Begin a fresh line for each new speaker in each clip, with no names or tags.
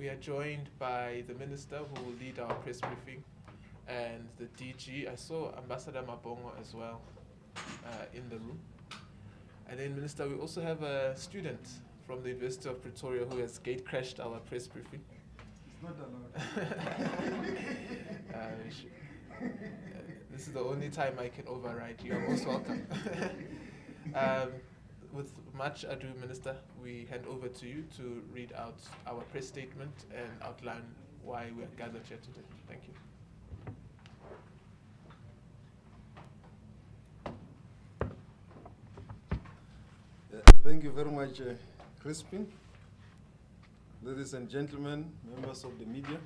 we are joined by the Minister who will lead our press briefing and the DG. I saw Ambassador Mabongo as well in the room. And then, Minister, we also have a student from the University of Pretoria who has gate crashed our press briefing.
It's not allowed.
This is the only time I can override you. You're most welcome. With much ado, Minister, we hand over to you to read out our press statement and outline why we are gathered here today. Thank you.
Thank you very much, Crispin. Ladies and gentlemen, members of the media.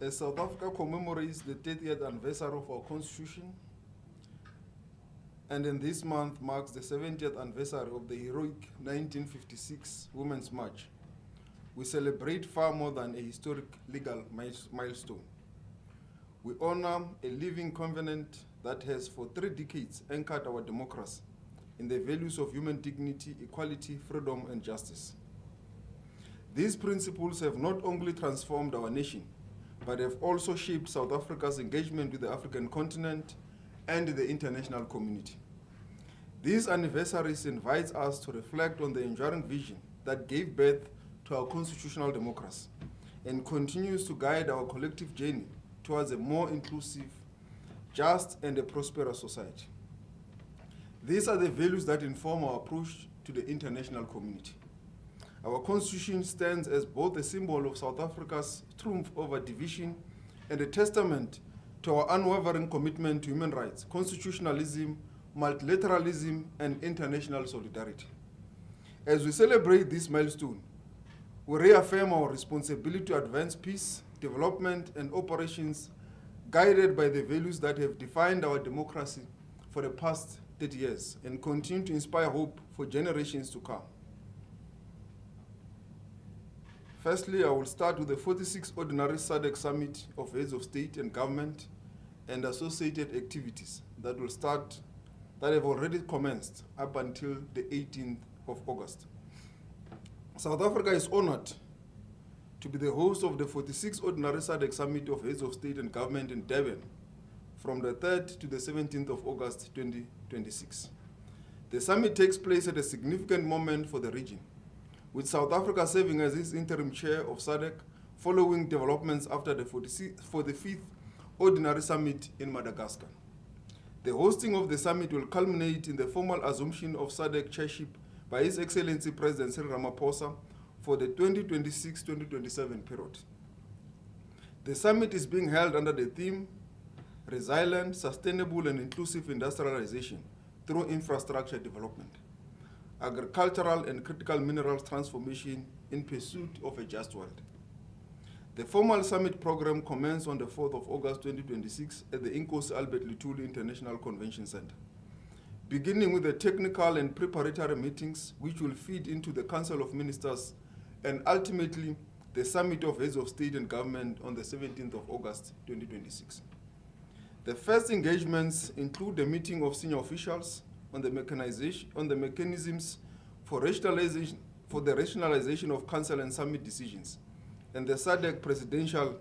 As South Africa commemorates the 30th anniversary of our Constitution, and in this month marks the 70th anniversary of the heroic 1956 Women's March, we celebrate far more than a historic legal milestone. We honor a living covenant that has for 3 decades anchored our democracy in the values of human dignity, equality, freedom, and justice. These principles have not only transformed our nation, but have also shaped South Africa's engagement with the African continent and the international community. These anniversaries invite us to reflect on the enduring vision that gave birth to our constitutional democracy and continues to guide our collective journey towards a more inclusive, just, and a prosperous society. These are the values that inform our approach to the international community. Our Constitution stands as both a symbol of South Africa's triumph over division and a testament to our unwavering commitment to human rights, constitutionalism, multilateralism, and international solidarity. As we celebrate this milestone, we reaffirm our responsibility to advance peace, development, and operations guided by the values that have defined our democracy for the past 30 years and continue to inspire hope for generations to come. Firstly, I will start with the 46th Ordinary SADC Summit of Heads of State and Government and associated activities that have already commenced up until the 18th of August. South Africa is honored to be the host of the 46th Ordinary SADC Summit of Heads of State and Government in Durban from the 3rd to the 17th of August 2026. The summit takes place at a significant moment for the region, with South Africa serving as its interim chair of SADC following developments after the 45th Ordinary Summit in Madagascar. The hosting of the summit will culminate in the formal assumption of SADC chairship by His Excellency President Cyril Ramaphosa for the 2026-2027 period. The summit is being held under the theme Resilient, Sustainable and Inclusive Industrialization through Infrastructure Development, Agricultural and Critical Minerals Transformation in Pursuit of a Just World. The formal summit program commenced on the 4th of August 2026 at the Inkosi Albert Lutuli International Convention Center, beginning with the technical and preparatory meetings which will feed into the Council of Ministers and ultimately the Summit of Heads of State and Government on the 17th of August 2026. The first engagements include the meeting of senior officials on the mechanisms for the rationalization of Council and Summit decisions, and the SADC Presidential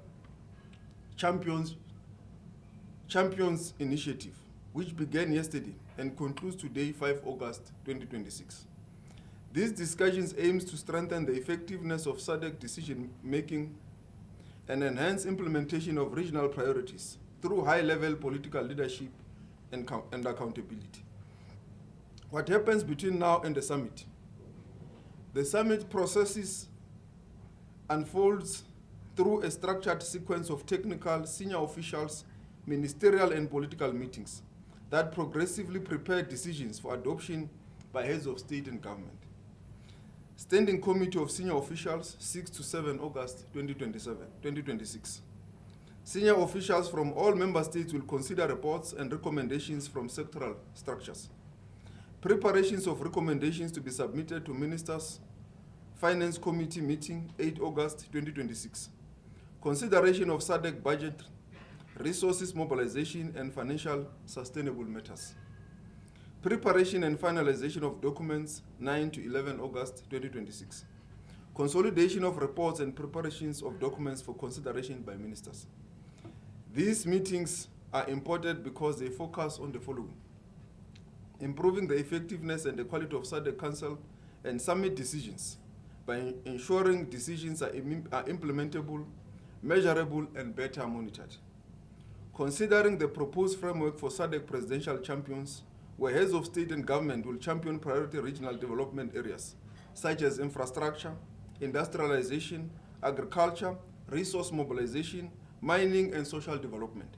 Champions Initiative, which began yesterday and concludes today, 5 August 2026. These discussions aims to strengthen the effectiveness of SADC decision-making and enhance implementation of regional priorities through high-level political leadership and accountability. What happens between now and the summit? The summit processes unfolds through a structured sequence of technical, senior officials, ministerial and political meetings that progressively prepare decisions for adoption by heads of state and government. Standing Committee of Senior Officials, 6 to 7 August 2026. Senior officials from all member states will consider reports and recommendations from sectoral structures. Preparations of recommendations to be submitted to Ministers' Finance Committee meeting 8 August 2026. Consideration of SADC budget, resources mobilization and financial sustainable matters. Preparation and finalization of documents 9 to 11 August 2026. consolidation of reports and preparations of documents for consideration by ministers. These meetings are important because they focus on the following: improving the effectiveness and the quality of SADC Council and Summit decisions by ensuring decisions are implementable, measurable, and better monitored. Considering the proposed framework for SADC presidential champions, where heads of state and government will champion priority regional development areas, such as infrastructure, industrialization, agriculture, resource mobilization, mining, and social development.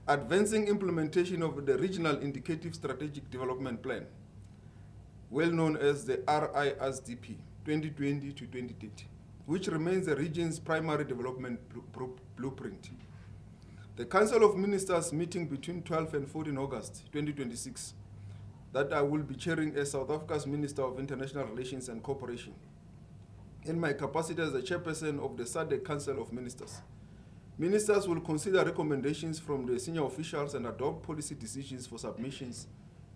Advancing implementation of the Regional Indicative Strategic Development Plan, well known as the RISDP 2020 to 2030, which remains the region's primary development blueprint. The Council of Ministers meeting between 12 and 14 August 2026, that I will be chairing as South Africa's Minister of International Relations and Cooperation, in my capacity as the chairperson of the SADC Council of Ministers. Ministers will consider recommendations from the senior officials and adopt policy decisions for submissions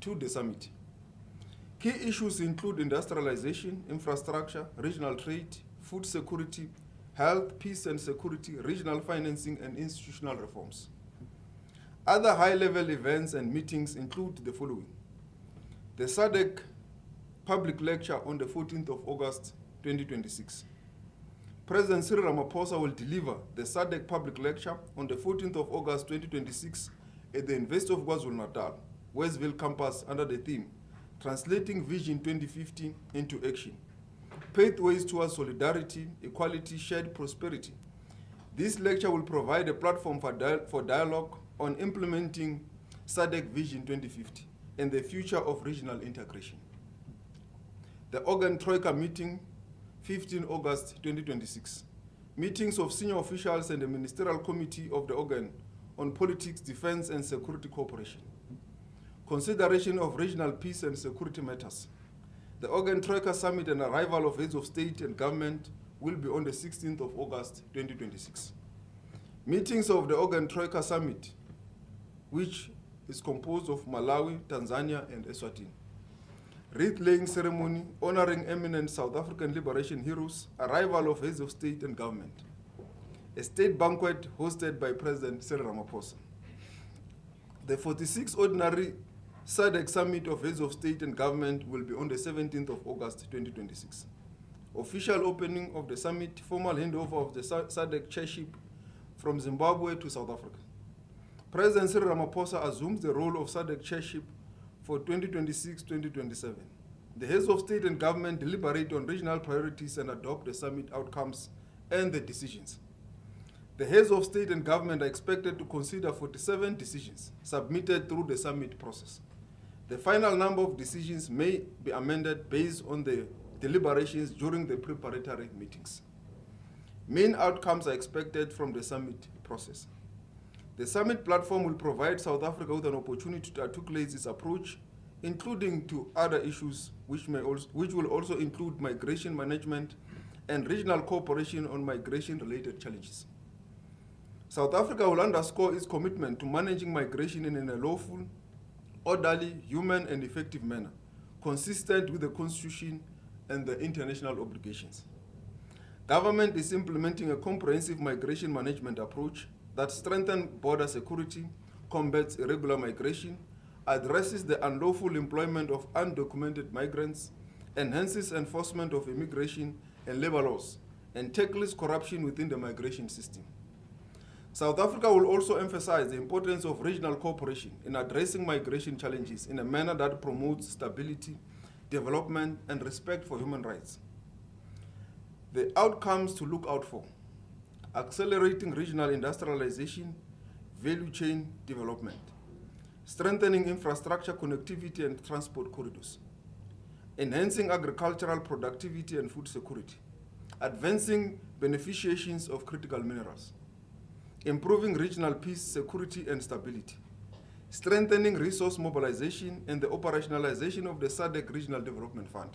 to the summit. Key issues include industrialization, infrastructure, regional trade, food security, health, peace and security, regional financing, and institutional reforms. Other high-level events and meetings include the following: the SADC public lecture on the 14th of August 2026. President Cyril Ramaphosa will deliver the SADC public lecture on the 14th of August 2026 at the University of KwaZulu-Natal, Westville campus, under the theme, Translating Vision 2050 into Action, Pathways Towards Solidarity, Equality, Shared Prosperity. This lecture will provide a platform for dialogue on implementing SADC Vision 2050 and the future of regional integration. The Organ Troika meeting, 15 August 2026. Meetings of senior officials and the Ministerial Committee of the Organ on Politics, Defense and Security Cooperation. Consideration of regional peace and security matters. The Organ Troika Summit and arrival of heads of state and government will be on the 16th of August 2026. Meetings of the Organ Troika Summit, which is composed of Malawi, Tanzania, and Eswatini. Wreath-laying ceremony honoring eminent South African liberation heroes, arrival of heads of state and government. A state banquet hosted by President Cyril Ramaphosa. The 46th Ordinary SADC Summit of Heads of State and Government will be on the 17th of August 2026. Official opening of the summit, formal handover of the SADC chairship from Zimbabwe to South Africa. President Cyril Ramaphosa assumes the role of SADC chairship for 2026-2027. The heads of state and government deliberate on regional priorities and adopt the summit outcomes and the decisions. The heads of state and government are expected to consider 47 decisions submitted through the summit process. The final number of decisions may be amended based on the deliberations during the preparatory meetings. Main outcomes are expected from the summit process. The summit platform will provide South Africa with an opportunity to articulate its approach, including to other issues which will also include migration management and regional cooperation on migration-related challenges. South Africa will underscore its commitment to managing migration in a lawful, orderly, human, and effective manner, consistent with the Constitution and the international obligations. Government is implementing a comprehensive migration management approach that strengthens border security, combats irregular migration, addresses the unlawful employment of undocumented migrants, enhances enforcement of immigration and labor laws, and tackles corruption within the migration system. South Africa will also emphasize the importance of regional cooperation in addressing migration challenges in a manner that promotes stability, development, and respect for human rights. The outcomes to look out for: accelerating regional industrialization, value chain development, strengthening infrastructure connectivity and transport corridors, enhancing agricultural productivity and food security, advancing beneficiations of critical minerals, improving regional peace, security, and stability, strengthening resource mobilization and the operationalization of the SADC Regional Development Fund,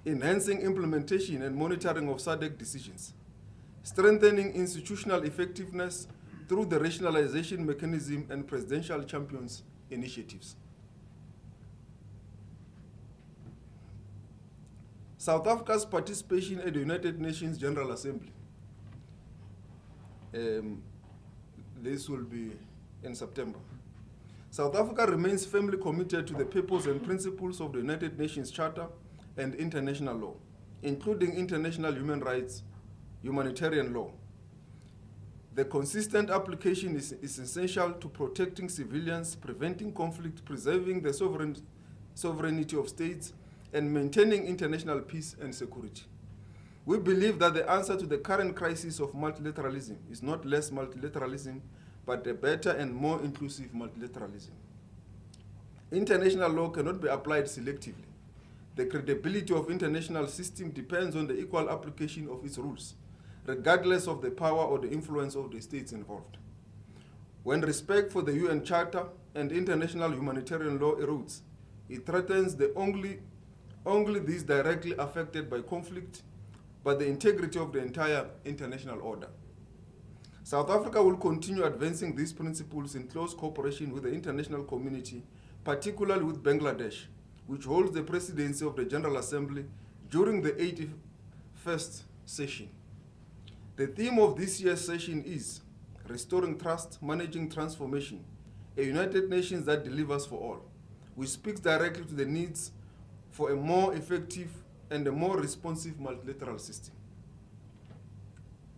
enhancing implementation and monitoring of SADC decisions, strengthening institutional effectiveness through the rationalization mechanism and presidential champions initiatives. South Africa's participation at the United Nations General Assembly. This will be in September. South Africa remains firmly committed to the purpose and principles of the United Nations Charter and international law, including international human rights, humanitarian law. The consistent application is essential to protecting civilians, preventing conflict, preserving the sovereignty of states, and maintaining international peace and security. We believe that the answer to the current crisis of multilateralism is not less multilateralism, but a better and more inclusive multilateralism. International law cannot be applied selectively. The credibility of international system depends on the equal application of its rules, regardless of the power or the influence of the states involved. When respect for the UN Charter and international humanitarian law erodes, it threatens only these directly affected by conflict, but the integrity of the entire international order. South Africa will continue advancing these principles in close cooperation with the international community, particularly with Bangladesh, which holds the presidency of the General Assembly during the 81st session. The theme of this year's session is Restoring Trust, Managing Transformation, a United Nations that delivers for all, which speaks directly to the needs for a more effective and a more responsive multilateral system.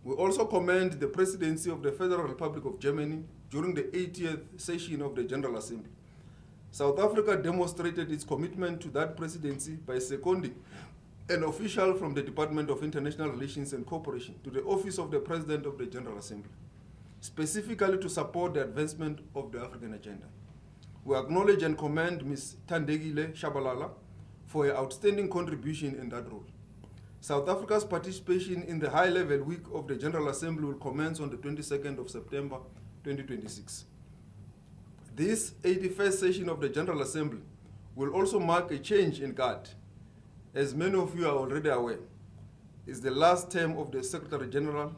We also commend the presidency of the Federal Republic of Germany during the 80th session of the General Assembly. South Africa demonstrated its commitment to that presidency by seconding an official from the Department of International Relations and Cooperation to the Office of the President of the General Assembly, specifically to support the advancement of the African agenda. We acknowledge and commend Ms. Thandegile Shabalala for her outstanding contribution in that role. South Africa's participation in the high-level week of the General Assembly will commence on the 22nd of September 2026. This 81st session of the General Assembly will also mark a change in guard. As many of you are already aware, it's the last term of the Secretary General,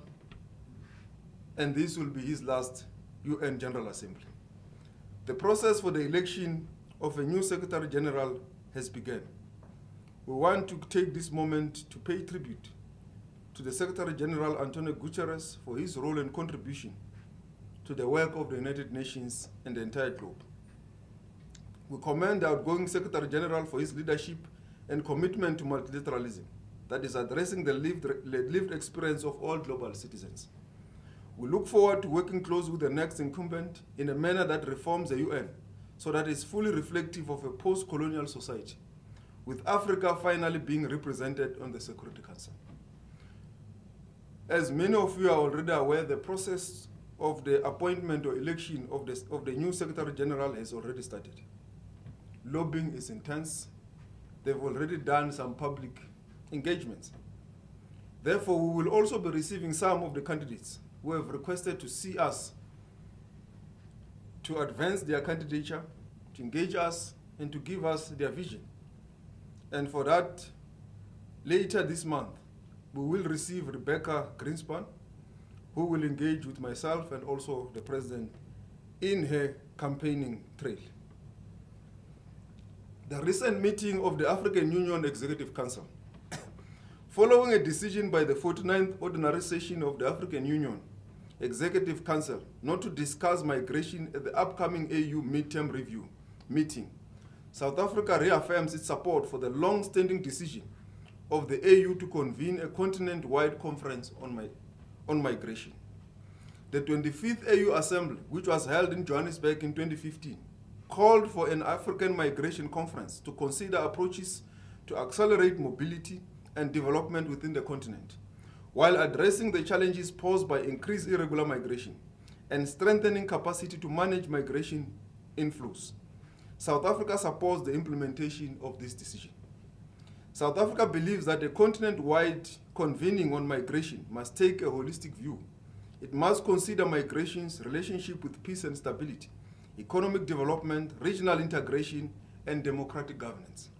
and this will be his last UN General Assembly. The process for the election of a new Secretary General has begun. We want to take this moment to pay tribute to the Secretary General Antonio Guterres for his role and contribution to the work of the United Nations and the entire globe. We commend the outgoing Secretary General for his leadership and commitment to multilateralism that is addressing the lived experience of all global citizens. We look forward to working closely with the next incumbent in a manner that reforms the UN so that it's fully reflective of a post-colonial society, with Africa finally being represented on the Security Council. As many of you are already aware, the process of the appointment or election of the new Secretary General has already started. Lobbying is intense. They've already done some public engagements. Therefore, we will also be receiving some of the candidates who have requested to see us to advance their candidature, to engage us, and to give us their vision. And for that, later this month, we will receive Rebecca Greenspan, who will engage with myself and also the President in her campaigning trail. The recent meeting of the African Union Executive Council, following a decision by the 49th Ordinary Session of the African Union Executive Council not to discuss migration at the upcoming AU midterm review meeting, South Africa reaffirms its support for the long-standing decision of the AU to convene a continent-wide conference on migration. The 25th AU Assembly, which was held in Johannesburg in 2015, called for an African migration conference to consider approaches to accelerate mobility and development within the continent, while addressing the challenges posed by increased irregular migration and strengthening capacity to manage migration inflows. South Africa supports the implementation of this decision. South Africa believes that a continent-wide convening on migration must take a holistic view. It must consider migration's relationship with peace and stability, economic development, regional integration, and democratic governance.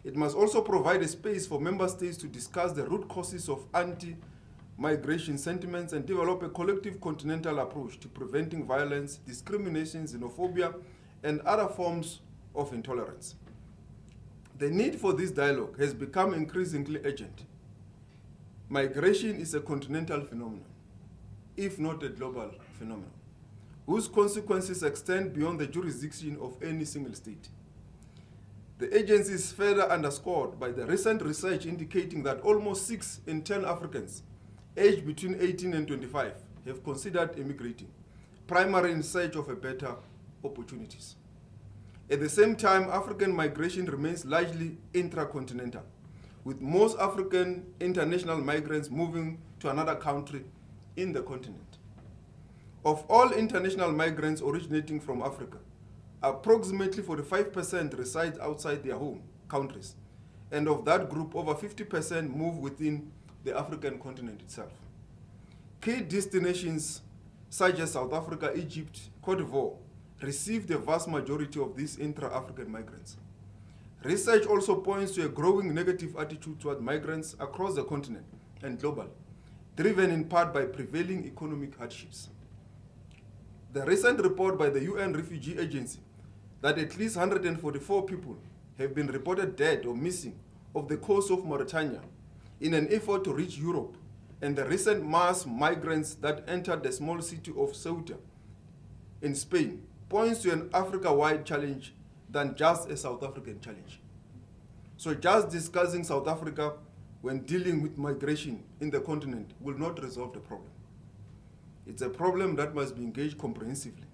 It must also provide a space for member states to discuss the root causes of anti-migration sentiments and develop a collective continental approach to preventing violence, discrimination, xenophobia, and other forms of intolerance. The need for this dialogue has become increasingly urgent. Migration is a continental phenomenon, if not a global phenomenon, whose consequences extend beyond the jurisdiction of any single state. The agency is further underscored by the recent research indicating that almost 6 in 10 Africans aged between 18 and 25 have considered immigrating, primarily in search of better opportunities. At the same time, African migration remains largely intracontinental, with most African international migrants moving to another country in the continent. Of all international migrants originating from Africa, approximately 45% reside outside their home countries, and of that group, over 50% move within the African continent itself. Key destinations such as South Africa, Egypt, Cote d'Ivoire receive the vast majority of these intra-African migrants. Research also points to a growing negative attitude toward migrants across the continent and globally, driven in part by prevailing economic hardships. The recent report by the UN Refugee Agency that at least 144 people have been reported dead or missing off the coast of Mauritania in an effort to reach Europe, and the recent mass migrants that entered the small city of Ceuta in Spain points to an Africa-wide challenge than just a South African challenge. So just discussing South Africa when dealing with migration in the continent will not resolve the problem. It's a problem that must be engaged comprehensively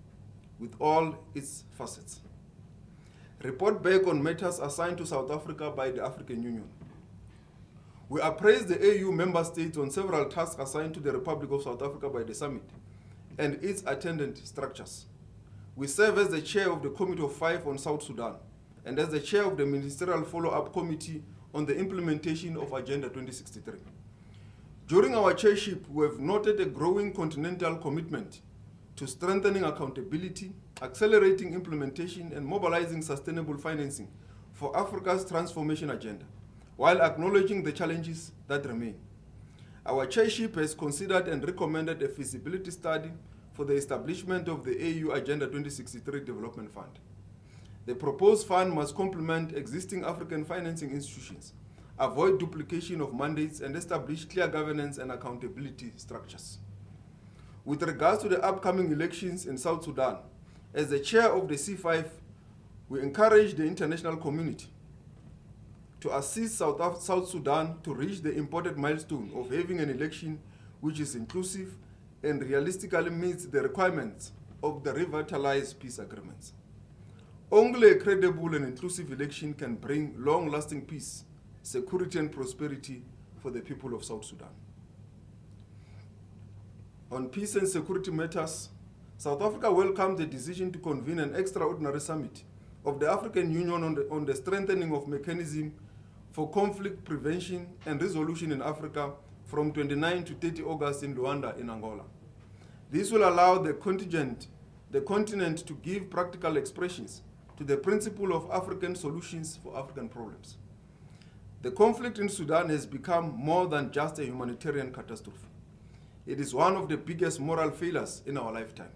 with all its facets. Report back on matters assigned to South Africa by the African Union. We appraise the AU member states on several tasks assigned to the Republic of South Africa by the summit and its attendant structures. We serve as the chair of the Committee of 5 on South Sudan and as the chair of the Ministerial Follow-up Committee on the implementation of Agenda 2063. During our chairship, we have noted a growing continental commitment to strengthening accountability, accelerating implementation, and mobilizing sustainable financing for Africa's transformation agenda, while acknowledging the challenges that remain. Our chairship has considered and recommended a feasibility study for the establishment of the AU Agenda 2063 Development Fund. The proposed fund must complement existing African financing institutions, avoid duplication of mandates, and establish clear governance and accountability structures. With regards to the upcoming elections in South Sudan, as the chair of the C5, we encourage the international community to assist South Sudan to reach the important milestone of having an election which is inclusive and realistically meets the requirements of the revitalized peace agreements. Only a credible and inclusive election can bring long-lasting peace, security, and prosperity for the people of South Sudan. On peace and security matters, South Africa welcomed the decision to convene an extraordinary summit of the African Union on the strengthening of mechanism for conflict prevention and resolution in Africa from 29 to 30 August in Luanda in Angola. This will allow the continent to give practical expressions to the principle of African solutions for African problems. The conflict in Sudan has become more than just a humanitarian catastrophe. It is one of the biggest moral failures in our lifetime.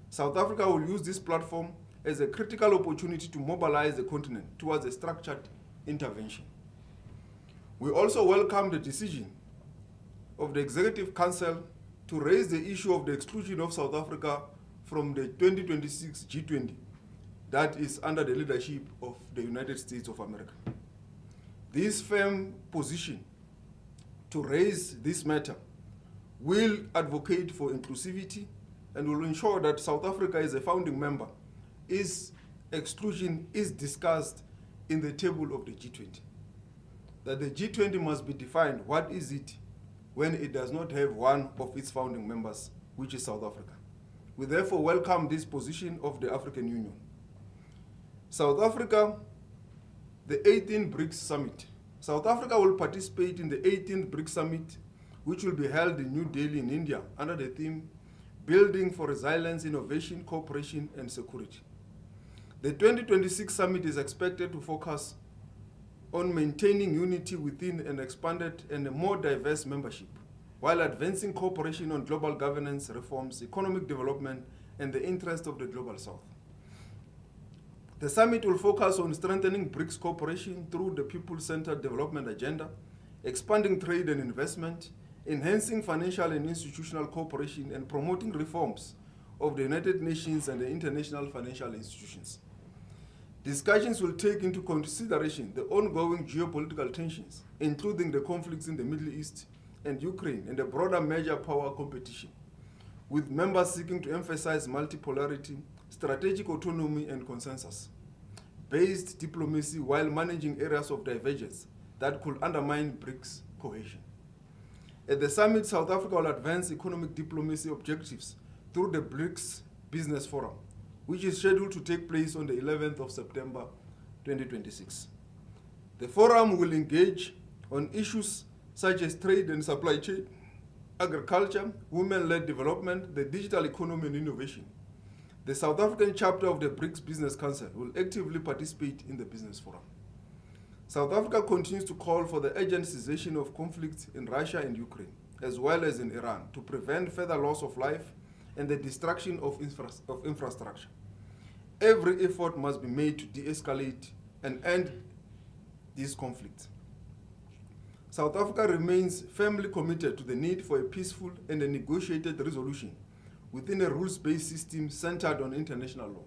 South Africa will use this platform as a critical opportunity to mobilize the continent towards a structured intervention. We also welcome the decision of the Executive Council to raise the issue of the exclusion of South Africa from the 2026 G20 that is under the leadership of the United States of America. This firm position to raise this matter will advocate for inclusivity and will ensure that South Africa, as a founding member, its exclusion is discussed in the table of the G20. That the G20 must be defined, what is it when it does not have one of its founding members, which is South Africa. We therefore welcome this position of the African Union. South Africa, the 18th BRICS Summit. South Africa will participate in the 18th BRICS Summit, which will be held in New Delhi in India under the theme, Building for Resilience, Innovation, Cooperation, and Security. The 2026 summit is expected to focus on maintaining unity within an expanded and a more diverse membership, while advancing cooperation on global governance reforms, economic development, and the interest of the Global South. The summit will focus on strengthening BRICS cooperation through the people-centered development agenda, expanding trade and investment, enhancing financial and institutional cooperation, and promoting reforms of the United Nations and the international financial institutions. Discussions will take into consideration the ongoing geopolitical tensions, including the conflicts in the Middle East and Ukraine, and the broader major power competition, with members seeking to emphasize multipolarity, strategic autonomy, and consensus-based diplomacy while managing areas of divergence that could undermine BRICS cohesion. At the summit, South Africa will advance economic diplomacy objectives through the BRICS Business Forum, which is scheduled to take place on the 11th of September 2026. The forum will engage on issues such as trade and supply chain, agriculture, women-led development, the digital economy, and innovation. The South African chapter of the BRICS Business Council will actively participate in the Business Forum. South Africa continues to call for the urgent cessation of conflicts in Russia and Ukraine, as well as in Iran, to prevent further loss of life and the destruction of infrastructure. Every effort must be made to de-escalate and end these conflicts. South Africa remains firmly committed to the need for a peaceful and a negotiated resolution within a rules-based system centered on international law,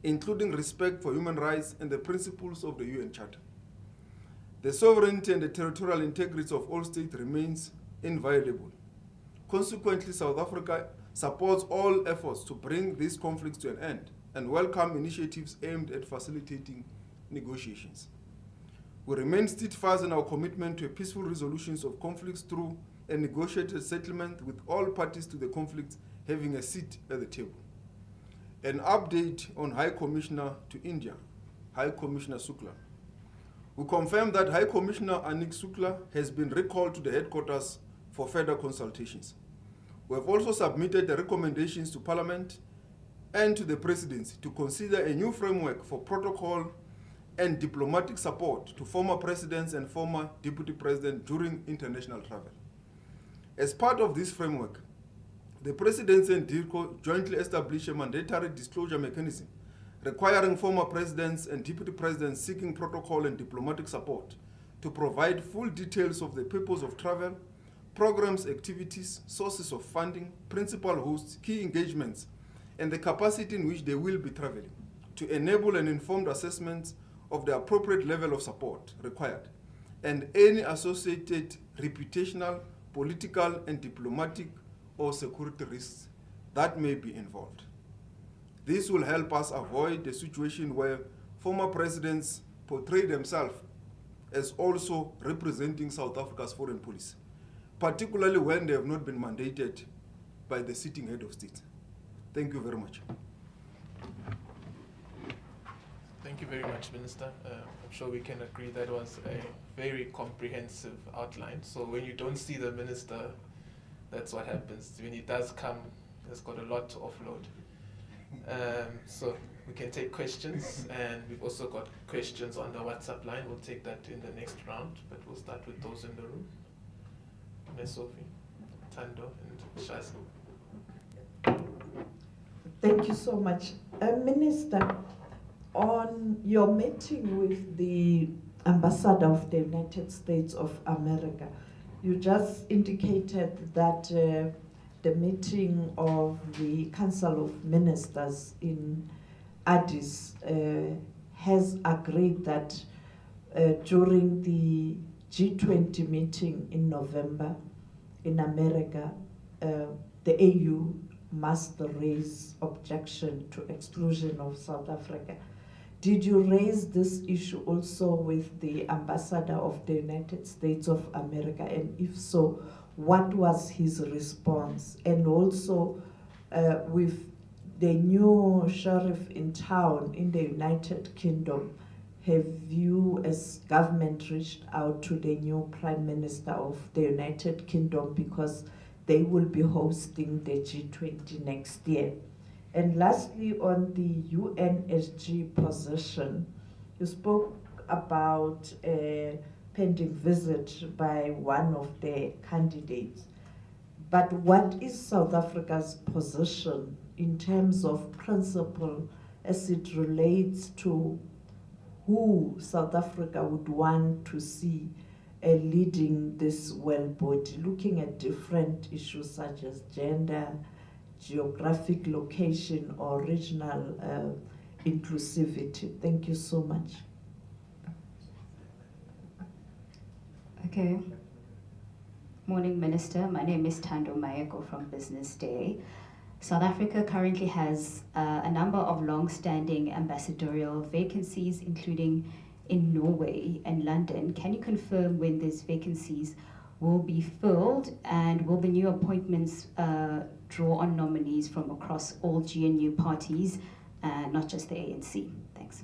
including respect for human rights and the principles of the UN Charter. The sovereignty and the territorial integrity of all states remains inviolable. Consequently, South Africa supports all efforts to bring these conflicts to an end and welcome initiatives aimed at facilitating negotiations. We remain steadfast in our commitment to a peaceful resolution of conflicts through a negotiated settlement, with all parties to the conflict having a seat at the table. An update on High Commissioner to India, High Commissioner Shukla. We confirm that High Commissioner Anik Shukla has been recalled to the headquarters for further consultations. We have also submitted the recommendations to Parliament and to the Presidency to consider a new framework for protocol and diplomatic support to former presidents and former deputy presidents during international travel. As part of this framework, the Presidency and DIRCO jointly established a mandatory disclosure mechanism requiring former presidents and deputy presidents seeking protocol and diplomatic support to provide full details of the purpose of travel, programs, activities, sources of funding, principal hosts, key engagements, and the capacity in which they will be traveling, to enable an informed assessment of the appropriate level of support required and any associated reputational, political, and diplomatic or security risks that may be involved. This will help us avoid a situation where former presidents portray themselves as also representing South Africa's foreign policy, particularly when they have not been mandated by the sitting head of state. Thank you very much.
Thank you very much, Minister. I'm sure we can agree that was a very comprehensive outline. So when you don't see the Minister, that's what happens. When he does come, he's got a lot to offload. So we can take questions, and we've also got questions on the WhatsApp line. We'll take that in the next round, but we'll start with those in the room. Ms. Sophie, Tando, and Shazli.
Thank you so much. Minister, on your meeting with the Ambassador of the United States of America, you just indicated that the meeting of the Council of Ministers in Addis has agreed that during the G20 meeting in November in America, the AU must raise objection to exclusion of South Africa. Did you raise this issue also with the Ambassador of the United States of America? And if so, what was his response? And also, with the new sheriff in town in the United Kingdom, have you as government reached out to the new Prime Minister of the United Kingdom, because they will be hosting the G20 next year? And lastly, on the UNSG position, you spoke about a pending visit by one of the candidates. But what is South Africa's position in terms of principle as it relates to who South Africa would want to see leading this world body, looking at different issues such as gender, geographic location, or regional inclusivity. Thank you so much.
Okay. Morning, Minister. My name is Tando Mayeko from Business Day. South Africa currently has a number of long-standing ambassadorial vacancies, including in Norway and London. Can you confirm when these vacancies will be filled, and will the new appointments draw on nominees from across all GNU parties, not just the ANC? Thanks.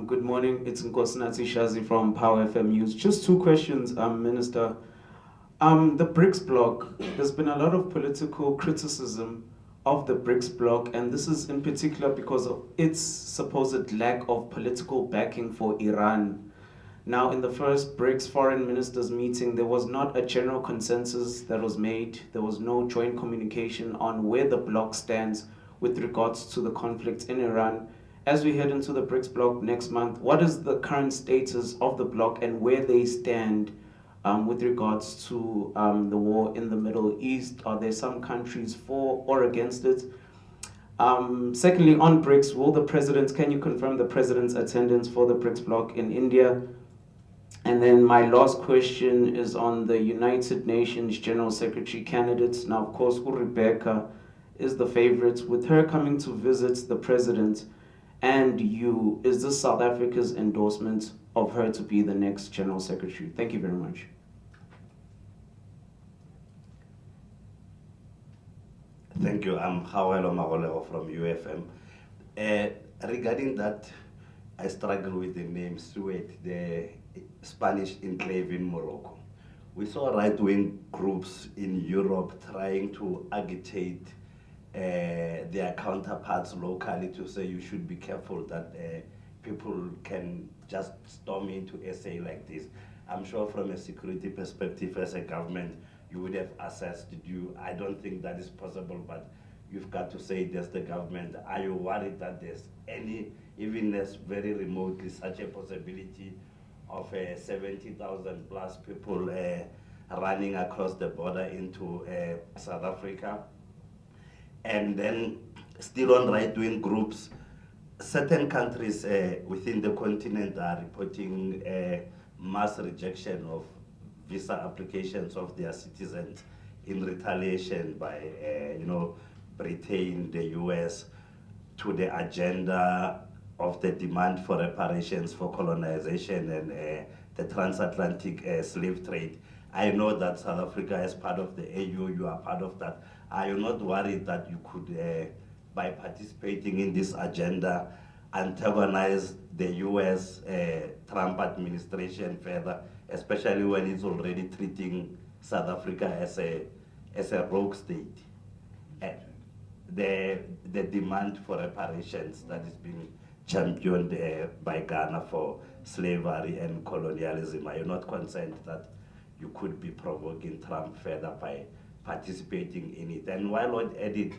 Good morning, it's Nkosinathi Shazi from Power FM News. Just two questions, Minister. The BRICS bloc, there's been a lot of political criticism of the BRICS bloc, and this is in particular because of its supposed lack of political backing for Iran. Now, in the first BRICS foreign ministers meeting, there was not a general consensus that was made. There was no joint communication on where the bloc stands with regards to the conflict in Iran. As we head into the BRICS bloc next month, what is the current status of the bloc and where they stand with regards to the war in the Middle East? Are there some countries for or against it? Secondly, on BRICS, can you confirm the president's attendance for the BRICS bloc in India? And then my last question is on the United Nations General Secretary candidates. Now, of course, Rebecca is the favorite. With her coming to visit the president and you, is this South Africa's endorsement of her to be the next General Secretary? Thank you very much.
Thank you. I'm Hawelo Magoleo from UFM. Regarding that, I struggle with the name Suez, the Spanish enclave in Morocco. We saw right-wing groups in Europe trying to agitate their counterparts locally to say you should be careful that people can just storm into SA like this. I'm sure from a security perspective as a government, you would have assessed you. I don't think that is possible, but you've got to say there's the government. Are you worried that there's any, even as very remotely, such a possibility of 70,000 plus people running across the border into South Africa? And then still on right-wing groups, certain countries within the continent are reporting mass rejection of visa applications of their citizens in retaliation by Britain, the US, to the agenda of the demand for reparations for colonization and the transatlantic slave trade. I know that South Africa is part of the AU, you are part of that. Are you not worried that you could, by participating in this agenda, antagonize the US Trump administration further, especially when it's already treating South Africa as a rogue state? The demand for reparations that is being championed by Ghana for slavery and colonialism, are you not concerned that you could be provoking Trump further by participating in it? And while on edit,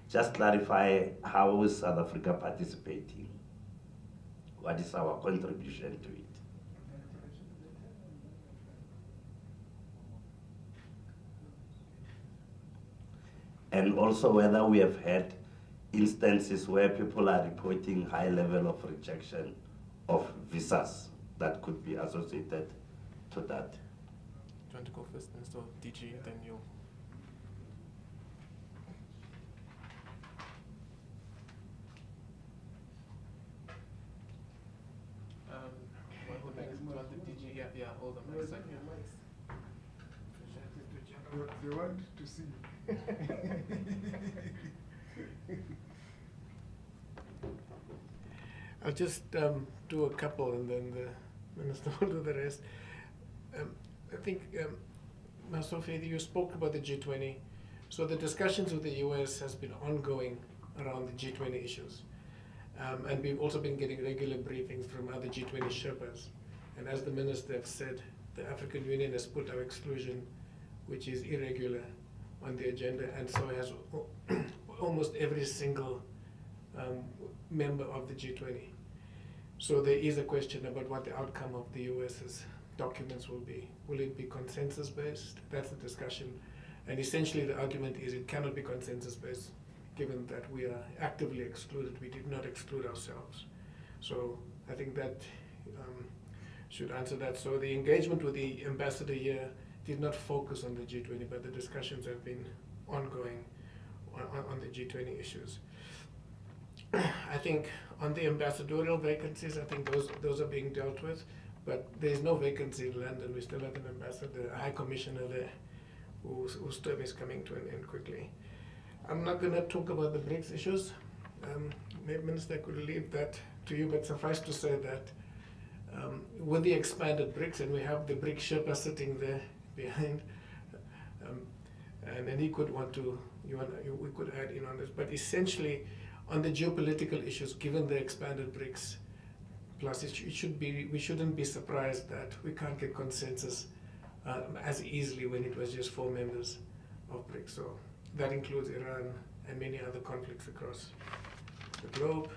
just clarify, how is South Africa participating? What is our contribution to it? And also whether we have had instances where people are reporting high level of rejection of visas that could be associated to that.
Do you want to go first, Mr. DG, then you? Yeah, hold on a second.
They want to see you.
I'll just do a couple and then the Minister will do the rest. I think, Masofedi, you spoke about the G20. So the discussions with the US has been ongoing around the G20 issues. And we've also been getting regular briefings from other G20 Sherpas. And as the Minister has said, the African Union has put our exclusion, which is irregular, on the agenda, and so has almost every single member of the G20. So there is a question about what the outcome of the US's documents will be. Will it be consensus-based? That's the discussion. And essentially the argument is it cannot be consensus-based, given that we are actively excluded. We did not exclude ourselves. So I think that should answer that. So the engagement with the ambassador here did not focus on the G20, but the discussions have been ongoing on the G20 issues. I think on the ambassadorial vacancies, I think those are being dealt with, but there's no vacancy in London. We still have an ambassador, a high commissioner there, whose term is coming to an end quickly. I'm not going to talk about the BRICS issues. Maybe Minister could leave that to you, but suffice to say that with the expanded BRICS, and we have the BRICS Sherpa sitting there behind, and then he could want to, we could add in on this, but essentially on the geopolitical issues, given the expanded BRICS, plus we shouldn't be surprised that we can't get consensus as easily when it was just 4 members of BRICS. So that includes Iran and many other conflicts across the globe.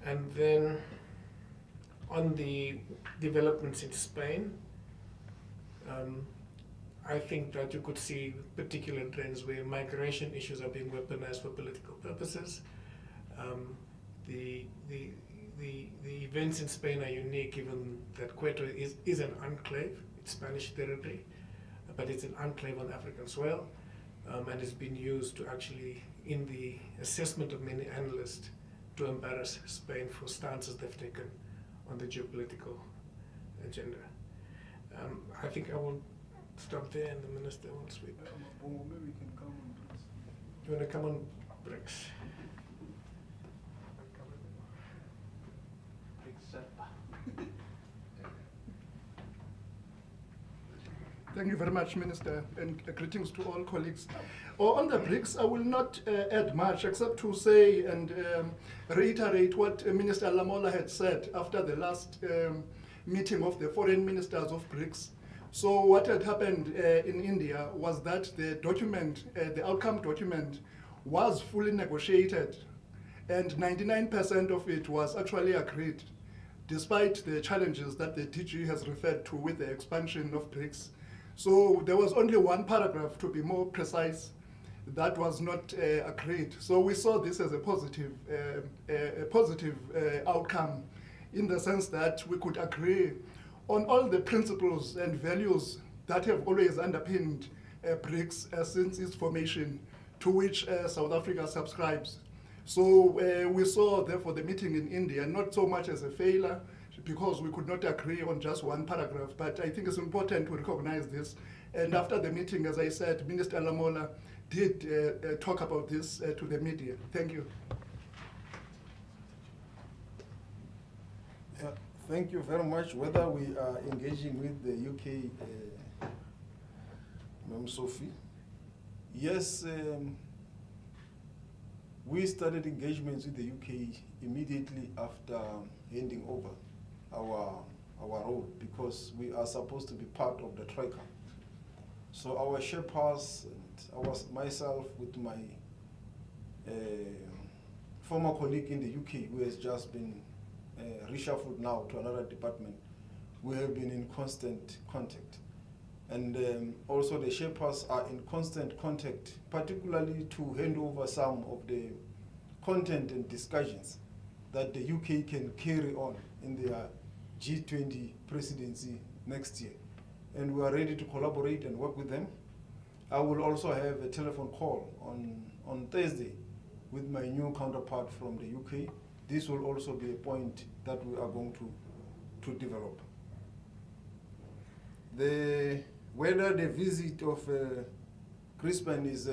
And then on the developments in Spain, I think that you could see particular trends where migration issues are being weaponized for political purposes. The events in Spain are unique, given that Quito is an enclave. It's Spanish territory, but it's an enclave on African soil, and it's been used to actually, in the assessment of many analysts, to embarrass Spain for stances they've taken on the geopolitical agenda. I think I will stop there, and the minister will sweep.
Maybe we can come on BRICS.
You want to come on BRICS?
Thank you very much, Minister, and greetings to all colleagues. On the BRICS, I will not add much except to say and reiterate what Minister Lamola had said after the last meeting of the foreign ministers of BRICS. So what had happened in India was that the document, the outcome document, was fully negotiated, and 99% of it was actually agreed, despite the challenges that the DG has referred to with the expansion of BRICS. So there was only one paragraph, to be more precise, that was not agreed. So we saw this as a positive outcome, in the sense that we could agree on all the principles and values that have always underpinned BRICS since its formation, to which South Africa subscribes. So we saw, therefore, the meeting in India not so much as a failure, because we could not agree on just one paragraph, but I think it's important to recognize this. And after the meeting, as I said, Minister Lamola did talk about this to the media. Thank you.
Thank you very much. Whether we are engaging with the UK, Ma'am Sophie, yes, we started engagements with the UK immediately after handing over our role, because we are supposed to be part of the Troika. So our Sherpas and myself with my former colleague in the UK, who has just been reshuffled now to another department, we have been in constant contact. And also the Sherpas are in constant contact, particularly to hand over some of the content and discussions that the UK can carry on in their G20 presidency next year. And we are ready to collaborate and work with them. I will also have a telephone call on Thursday with my new counterpart from the UK. This will also be a point that we are going to develop. Whether the visit of Crispin is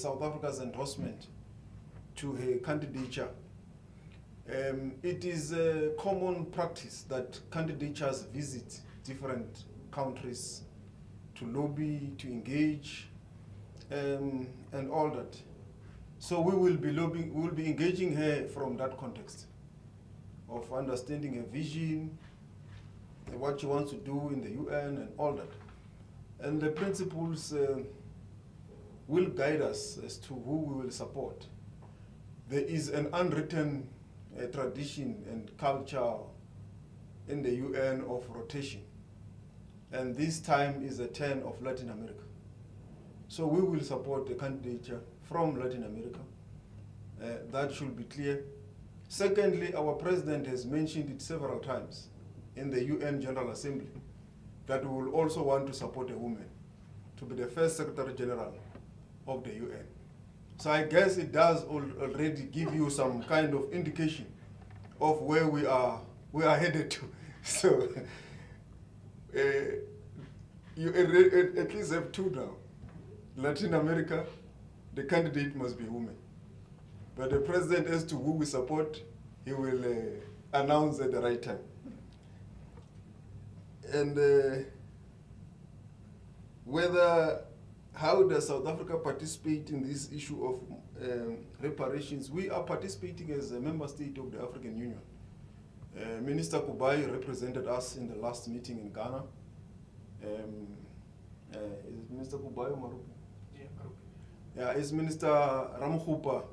South Africa's endorsement to her candidature, it is a common practice that candidatures visit different countries to lobby, to engage, and all that. So we will be engaging her from that context of understanding her vision, what she wants to do in the UN and all that. And the principles will guide us as to who we will support. There is an unwritten tradition and culture in the UN of rotation. And this time is a turn of Latin America. So we will support the candidature from Latin America. That should be clear. Secondly, our president has mentioned it several times in the UN General Assembly that we will also want to support a woman to be the first Secretary General of the UN. So I guess it does already give you some kind of indication of where we are headed to. So you at least have two now. Latin America, the candidate must be a woman. But the president, as to who we support, he will announce at the right time. And how does South Africa participate in this issue of reparations? We are participating as a member state of the African Union. Minister Kubai represented us in the last meeting in Ghana. Is it Minister Kubai or Marupi?
Yeah, Marupi.
Yeah, it's Minister Ramkhupa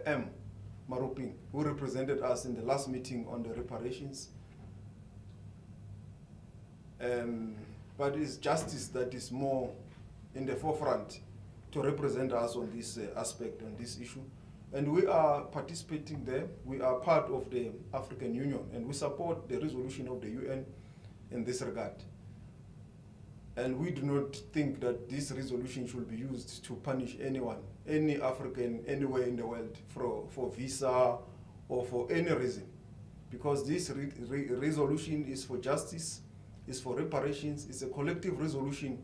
M. Maruping, who represented us in the last meeting on the reparations. But it's justice that is more in the forefront to represent us on this aspect, on this issue. And we are participating there. We are part of the African Union, and we support the resolution of the UN in this regard. And we do not think that this resolution should be used to punish anyone, any African, anywhere in the world for visa or for any reason. Because this resolution is for justice, is for reparations, it's a collective resolution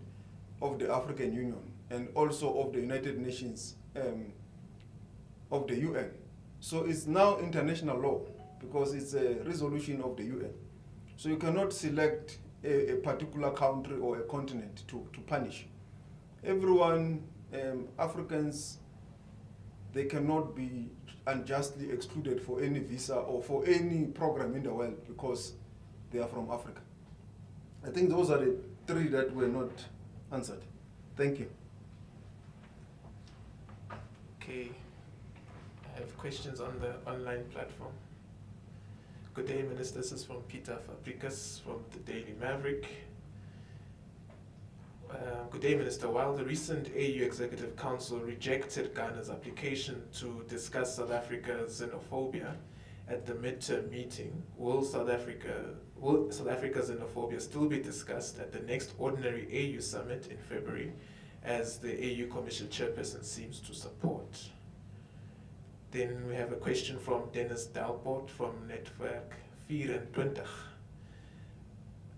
of the African Union and also of the United Nations, of the UN. So it's now international law because it's a resolution of the UN. So you cannot select a particular country or a continent to punish. Everyone, Africans, they cannot be unjustly excluded for any visa or for any program in the world because they are from Africa. I think those are the three that were not answered. Thank you.
Okay, I have questions on the online platform. Good day, Minister. This is from Peter Fabricus from the Daily Maverick. Good day, Minister. While the recent AU Executive Council rejected Ghana's application to discuss South Africa's xenophobia at the midterm meeting, will South Africa's xenophobia still be discussed at the next ordinary AU summit in February, as the AU Commission chairperson seems to support? Then we have a question from Dennis Dalport from Network 24.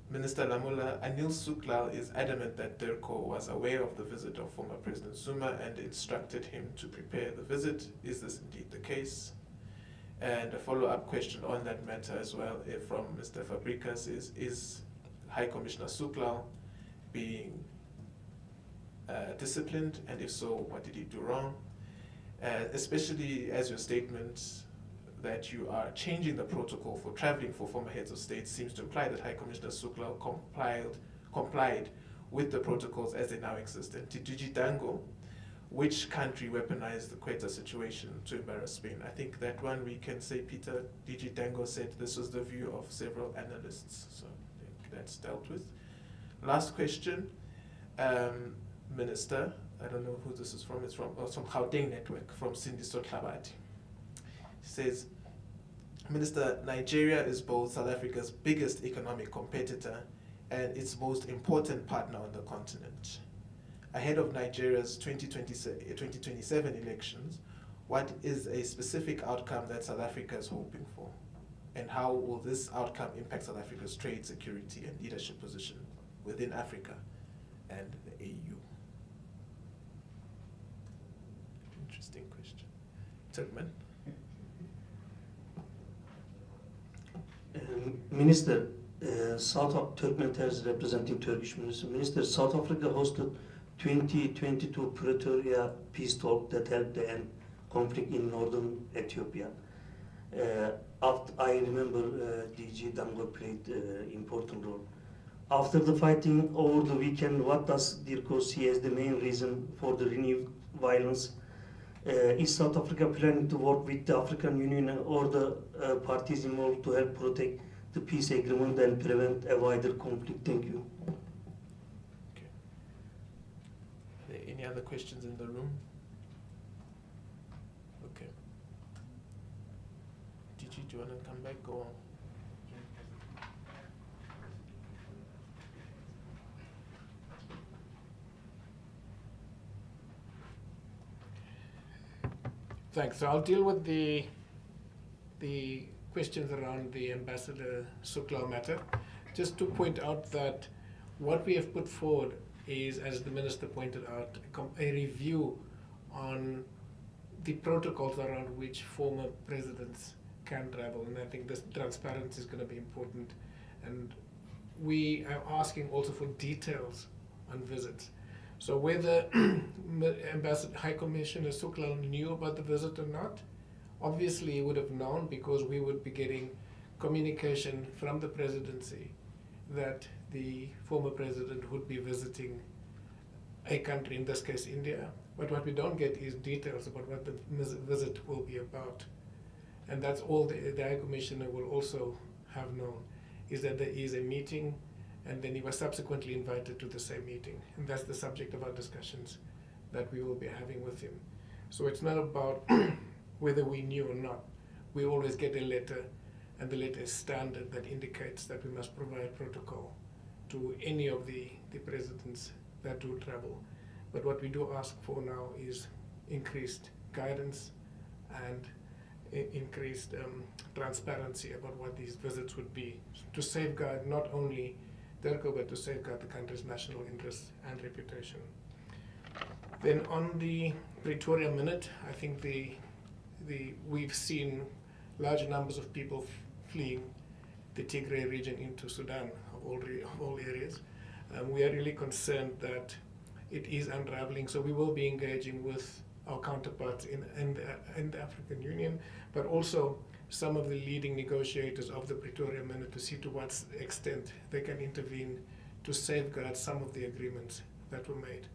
Minister Lamola, Anil Suklal is adamant that Durko was aware of the visit of former President Zuma and instructed him to prepare the visit. Is this indeed the case? And a follow-up question on that matter as well from Mr. Fabricus is High Commissioner Suklal being disciplined, and if so, what did he do wrong? Especially as your statement that you are changing the protocol for traveling for former heads of state seems to imply that High Commissioner Suklal complied with the protocols as they now exist. And Tituji Dango, which country weaponized the Quetta situation to embarrass Spain? I think that one we can say Peter DG Dango said this was the view of several analysts, so I think that's dealt with. Last question, Minister, I don't know who this is from, it's from Gauteng Network, from Cindy Sotlabati. Says, Minister, Nigeria is both South Africa's biggest economic competitor and its most important partner on the continent. Ahead of Nigeria's 2027 elections, what is a specific outcome that South Africa is hoping for? And how will this outcome impact South Africa's trade, security, and leadership position within Africa and the AU? Interesting question. Turkmen?
Minister, Turkmen is representing Turkish Minister. Minister, South Africa hosted 2022 Pretoria peace talk that helped end conflict in northern Ethiopia. After I remember DG Dango played important role. After the fighting over the weekend, what does DIRCO see as the main reason for the renewed violence? Is South Africa planning to work with the African Union or the parties involved to help protect the peace agreement and prevent a wider conflict? Thank you.
Okay. Are there any other questions in the room? Okay. DG, do you want to come back or?
Thanks. So I'll deal with the questions around the Ambassador Sukla matter. Just to point out that what we have put forward is, as the Minister pointed out, a review on the protocols around which former presidents can travel, and I think this transparency is going to be important. And we are asking also for details on visits. So whether Ambassador High Commissioner Sukla knew about the visit or not, obviously he would have known, because we would be getting communication from the presidency that the former president would be visiting a country, in this case India. But what we don't get is details about what the visit will be about. And that's all the High Commissioner will also have known, is that there is a meeting, and then he was subsequently invited to the same meeting. And that's the subject of our discussions that we will be having with him. So it's not about whether we knew or not. We always get a letter, and the letter is standard that indicates that we must provide protocol to any of the presidents that do travel. But what we do ask for now is increased guidance and increased transparency about what these visits would be, to safeguard not only DIRCO, but to safeguard the country's national interests and reputation. Then on the Pretoria Minute, I think we've seen large numbers of people fleeing the Tigray region into Sudan, of all areas. We are really concerned that it is unraveling, so we will be engaging with our counterparts in the African Union, but also some of the leading negotiators of the Pretoria Minute, to see to what extent they can intervene to safeguard some of the agreements that were made.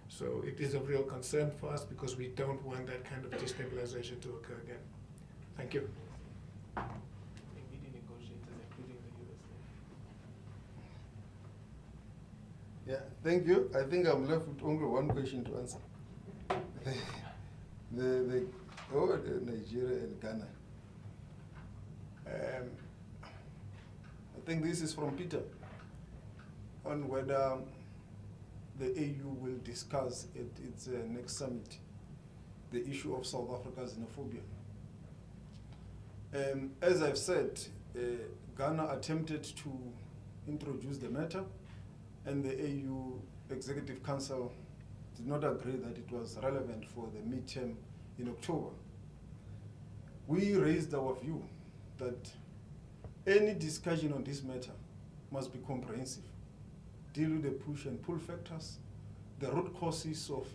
So it is of real concern for us, because we don't want that kind of destabilization to occur again. Thank you.
Leading negotiators, including the US.
Yeah, thank you. I think I'm left with only one question to answer. Nigeria and Ghana. I think this is from Peter, on whether the AU will discuss at its next summit the issue of South Africa's xenophobia. As I've said, Ghana attempted to introduce the matter, and the AU Executive Council did not agree that it was relevant for the midterm in October. We raised our view that any discussion on this matter must be comprehensive, deal with the push and pull factors, the root causes of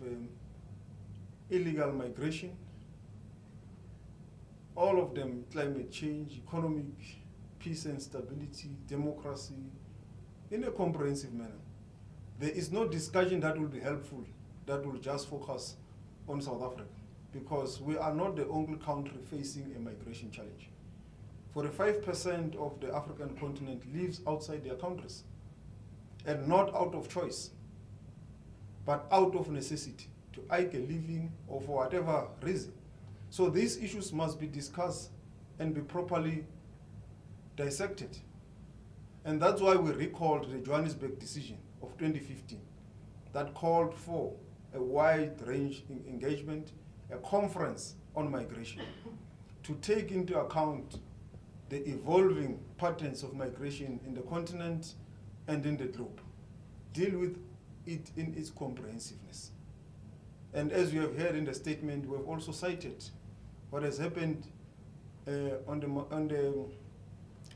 illegal migration, all of them: climate change, economic, peace and stability, democracy, in a comprehensive manner. There is no discussion that will be helpful that will just focus on South Africa, because we are not the only country facing a migration challenge. 45% of the African continent lives outside their countries, and not out of choice, but out of necessity, to eke a living or for whatever reason. So these issues must be discussed and be properly dissected. And that's why we recalled the Johannesburg decision of 2015 that called for a wide range engagement, a conference on migration, to take into account the evolving patterns of migration in the continent and in the globe, deal with it in its comprehensiveness. And as you have heard in the statement, we have also cited what has happened on the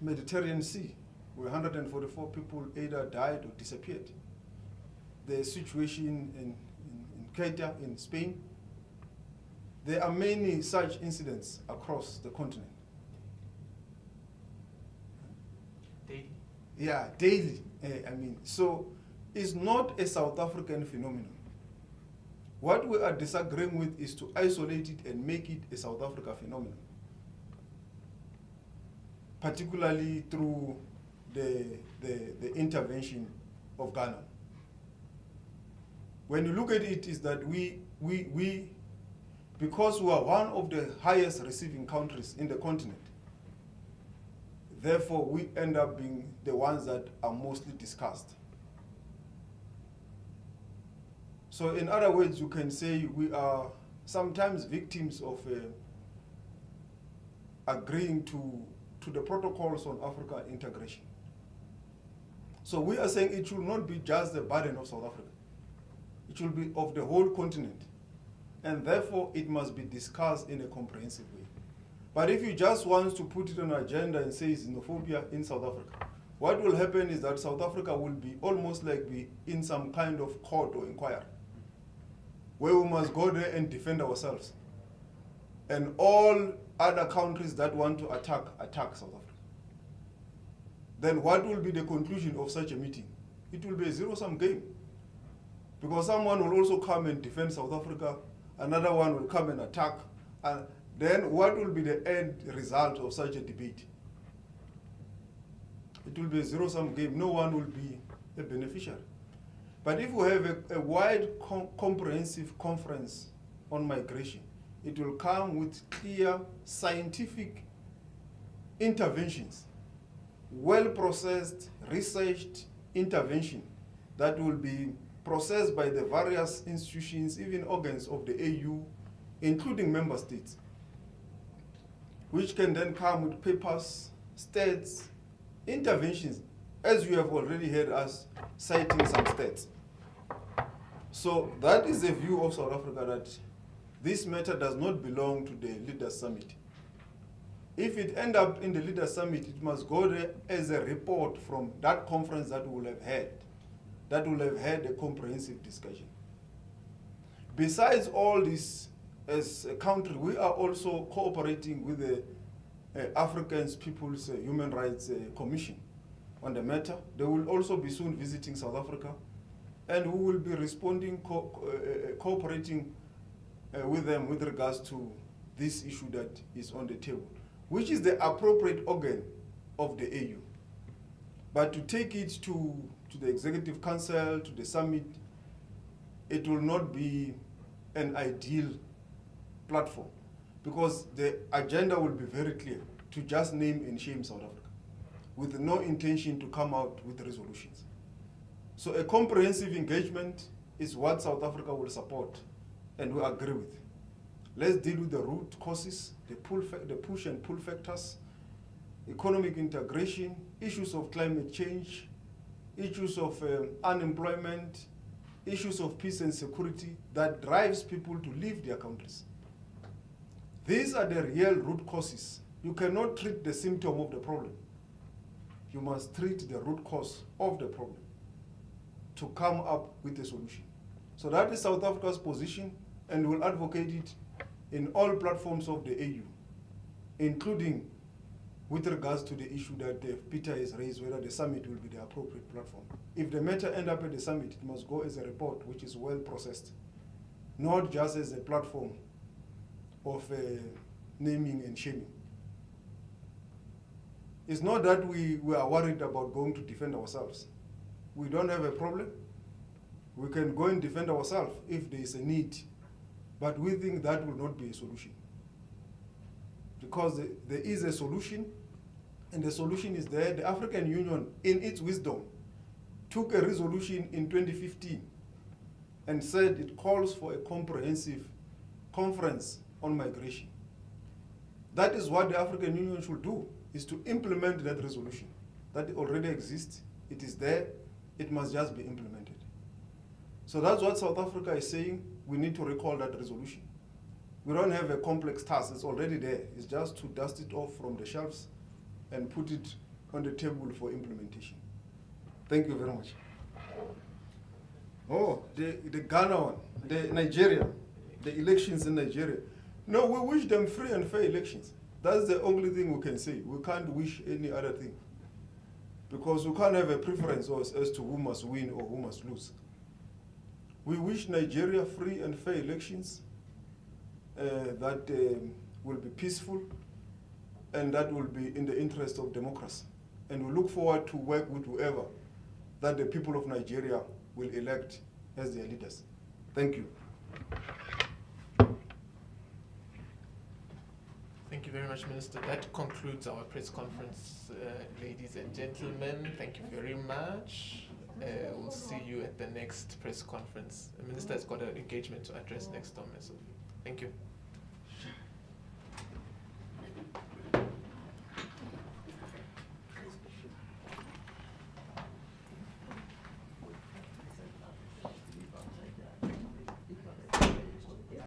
Mediterranean Sea, where 144 people either died or disappeared. The situation in Ceuta in Spain. There are many such incidents across the continent. Yeah, daily. So it's not a South African phenomenon. What we are disagreeing with is to isolate it and make it a South Africa phenomenon, particularly through the intervention of Ghana. When you look at it, is that we because we are one of the highest receiving countries in the continent, therefore we end up being the ones that are mostly discussed. So in other words, you can say we are sometimes victims of agreeing to the protocols on Africa integration. So we are saying it should not be just the burden of South Africa. It should be of the whole continent. And therefore, it must be discussed in a comprehensive way. But if you just want to put it on an agenda and say xenophobia in South Africa, what will happen is that South Africa will be almost like be in some kind of court or inquiry, where we must go there and defend ourselves. And all other countries that want to attack South Africa. Then what will be the conclusion of such a meeting? It will be a zero-sum game. Because someone will also come and defend South Africa, another one will come and attack, and then what will be the end result of such a debate? It will be a zero-sum game. No one will be a beneficiary. But if we have a wide comprehensive conference on migration, it will come with clear scientific interventions, well-processed, researched intervention that will be processed by the various institutions, even organs of the AU, including member states, which can then come with papers, stats, interventions, as you have already heard us citing some stats. So that is the view of South Africa, that this matter does not belong to the Leaders Summit. If it ends up in the Leaders Summit, it must go there as a report from that conference that we will have had, that will have had a comprehensive discussion. Besides all this, as a country, we are also cooperating with the African People's Human Rights Commission on the matter. They will also be soon visiting South Africa, and we will be responding, cooperating with them with regards to this issue that is on the table, which is the appropriate organ of the AU. But to take it to the Executive Council, to the summit, it will not be an ideal platform, because the agenda will be very clear, to just name and shame South Africa, with no intention to come out with resolutions. So a comprehensive engagement is what South Africa will support, and we agree with. Let's deal with the root causes, the push and pull factors, economic integration, issues of climate change, issues of unemployment, issues of peace and security that drives people to leave their countries. These are the real root causes. You cannot treat the symptom of the problem. You must treat the root cause of the problem to come up with a solution. So that is South Africa's position, and we'll advocate it in all platforms of the AU, including with regards to the issue that Peter has raised, whether the summit will be the appropriate platform. If the matter ends up at the summit, it must go as a report which is well processed, not just as a platform of naming and shaming. It's not that we are worried about going to defend ourselves. We don't have a problem. We can go and defend ourselves if there is a need, but we think that will not be a solution. Because there is a solution, and the solution is there. The African Union, in its wisdom, took a resolution in 2015 and said it calls for a comprehensive conference on migration. That is what the African Union should do, is to implement that resolution. That already exists, it is there, it must just be implemented. So that's what South Africa is saying. We need to recall that resolution. We don't have a complex task, it's already there. It's just to dust it off from the shelves and put it on the table for implementation. Thank you very much. Oh, the Ghana one, the Nigeria, the elections in Nigeria. No, we wish them free and fair elections. That's the only thing we can say. We can't wish any other thing. because we can't have a preference as to who must win or who must lose. We wish Nigeria free and fair elections that will be peaceful and that will be in the interest of democracy. And we look forward to work with whoever that the people of Nigeria will elect as their leaders. Thank you.
Thank you very much, Minister. That concludes our press conference, ladies and gentlemen. Thank you very much. We'll see you at the next press conference. The Minister has got an engagement to address next time. Thank you.